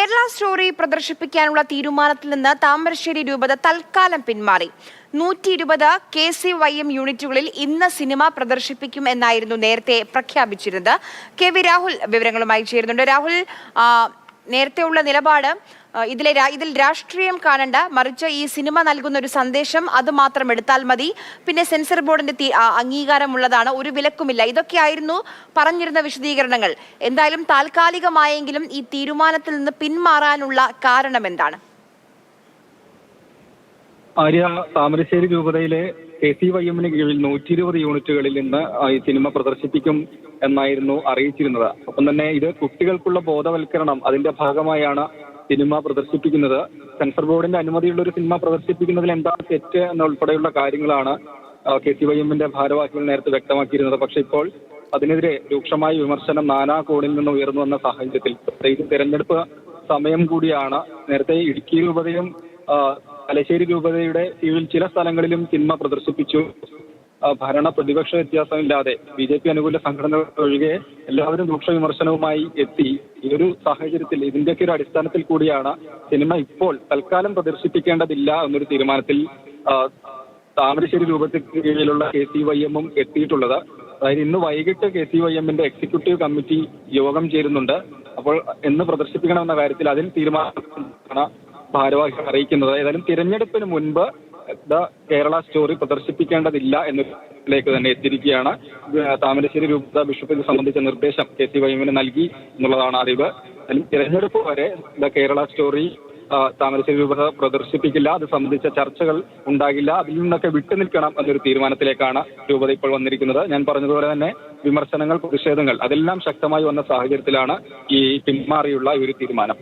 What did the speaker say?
Kerala story പ്രദർശിപ്പിക്കാനുള്ള തീരുമാനത്തിൽ നിന്ന് താമരശ്ശേരി രൂപത തൽക്കാലം പിന്മാറി. 120 KCYM യൂണിറ്റുകളിൽ ഇന്ന് സിനിമ പ്രദർശിപ്പിക്കും എന്നായിരുന്നു നേരത്തെ പ്രഖ്യാപിച്ചിരുന്നത്. KV രാഹുൽ വിവരങ്ങളുമായി ചേരുന്നുണ്ട്. രാഹുൽ, നേരത്തെയുള്ള നിലപാട് ഇതിൽ രാഷ്ട്രീയം കാണണ്ട, മറിച്ച് ഈ സിനിമ നൽകുന്ന ഒരു സന്ദേശം അത് മാത്രം എടുത്താൽ മതി, പിന്നെ സെൻസർ ബോർഡിന്റെ അംഗീകാരമുള്ളതാണ്, ഒരു വിലക്കുമില്ല, ഇതൊക്കെയായിരുന്നു പറഞ്ഞിരുന്ന വിശദീകരണങ്ങൾ. എന്തായാലും താൽക്കാലികമായെങ്കിലും ഈ തീരുമാനത്തിൽ നിന്ന് പിന്മാറാനുള്ള കാരണം എന്താണ്? ആര്യ, താമരശ്ശേരി രൂപതയിലെ KCYM-ന് കീഴിൽ 120 യൂണിറ്റുകളിൽ ഇന്ന് ഈ സിനിമ പ്രദർശിപ്പിക്കും എന്നായിരുന്നു അറിയിച്ചിരുന്നത്. ഒപ്പം തന്നെ ഇത് കുട്ടികൾക്കുള്ള ബോധവൽക്കരണം, അതിന്റെ ഭാഗമായാണ് സിനിമ പ്രദർശിപ്പിക്കുന്നത്. സെൻസർ ബോർഡിന്റെ അനുമതിയുള്ള ഒരു സിനിമ പ്രദർശിപ്പിക്കുന്നതിൽ എന്താണ് തെറ്റ് എന്നുൾപ്പെടെയുള്ള കാര്യങ്ങളാണ് KCYM-ന്റെ ഭാരവാഹികൾ നേരത്തെ വ്യക്തമാക്കിയിരുന്നത്. പക്ഷെ ഇപ്പോൾ അതിനെതിരെ രൂക്ഷമായ വിമർശനം നാനാ കോണിൽ നിന്ന് ഉയർന്നു വന്ന സാഹചര്യത്തിൽ, ഇത് തെരഞ്ഞെടുപ്പ് സമയം കൂടിയാണ്. നേരത്തെ ഇടുക്കി രൂപതയും തലശ്ശേരി രൂപതയുടെ കീഴിൽ ചില സ്ഥലങ്ങളിലും സിനിമ പ്രദർശിപ്പിച്ചു. ഭരണ പ്രതിപക്ഷ വ്യത്യാസമില്ലാതെ BJP അനുകൂല സംഘടനകൾ ഒഴികെ എല്ലാവരും രൂക്ഷ വിമർശനവുമായി എത്തി. ഈ ഒരു സാഹചര്യത്തിൽ ഇതിന്റെയൊക്കെ ഒരു അടിസ്ഥാനത്തിൽ കൂടിയാണ് സിനിമ ഇപ്പോൾ തൽക്കാലം പ്രദർശിപ്പിക്കേണ്ടതില്ല എന്നൊരു തീരുമാനത്തിൽ താമരശ്ശേരി രൂപതയ്ക്ക് കീഴിലുള്ള KCYM-ഉം എത്തിയിട്ടുള്ളത്. അതായത് ഇന്ന് വൈകിട്ട് KCYM-ന്റെ എക്സിക്യൂട്ടീവ് കമ്മിറ്റി യോഗം ചേരുന്നുണ്ട്. അപ്പോൾ എന്ന് പ്രദർശിപ്പിക്കണമെന്ന കാര്യത്തിൽ അതിൽ തീരുമാനമാണ് ഭാരവാഹികൾ അറിയിക്കുന്നത്. ഏതായാലും തിരഞ്ഞെടുപ്പിന് മുൻപ് കേരള സ്റ്റോറി പ്രദർശിപ്പിക്കേണ്ടതില്ല എന്നതിലേക്ക് തന്നെ എത്തിയിരിക്കുകയാണ്. താമരശ്ശേരി രൂപത ബിഷപ്പ് ഇത് സംബന്ധിച്ച നിർദ്ദേശം KCYM-ന് നൽകി എന്നുള്ളതാണ് അറിവ്. തിരഞ്ഞെടുപ്പ് വരെ കേരള സ്റ്റോറി താമരശ്ശേരി രൂപത പ്രദർശിപ്പിക്കില്ല, അത് സംബന്ധിച്ച ചർച്ചകൾ ഉണ്ടാകില്ല, അതിൽ നിന്നൊക്കെ വിട്ടുനിൽക്കണം എന്നൊരു തീരുമാനത്തിലേക്കാണ് രൂപത ഇപ്പോൾ വന്നിരിക്കുന്നത്. ഞാൻ പറഞ്ഞതുപോലെ തന്നെ വിമർശനങ്ങൾ, പ്രതിഷേധങ്ങൾ അതെല്ലാം ശക്തമായി വന്ന സാഹചര്യത്തിലാണ് ഈ പിന്മാറിയുള്ള ഒരു തീരുമാനം.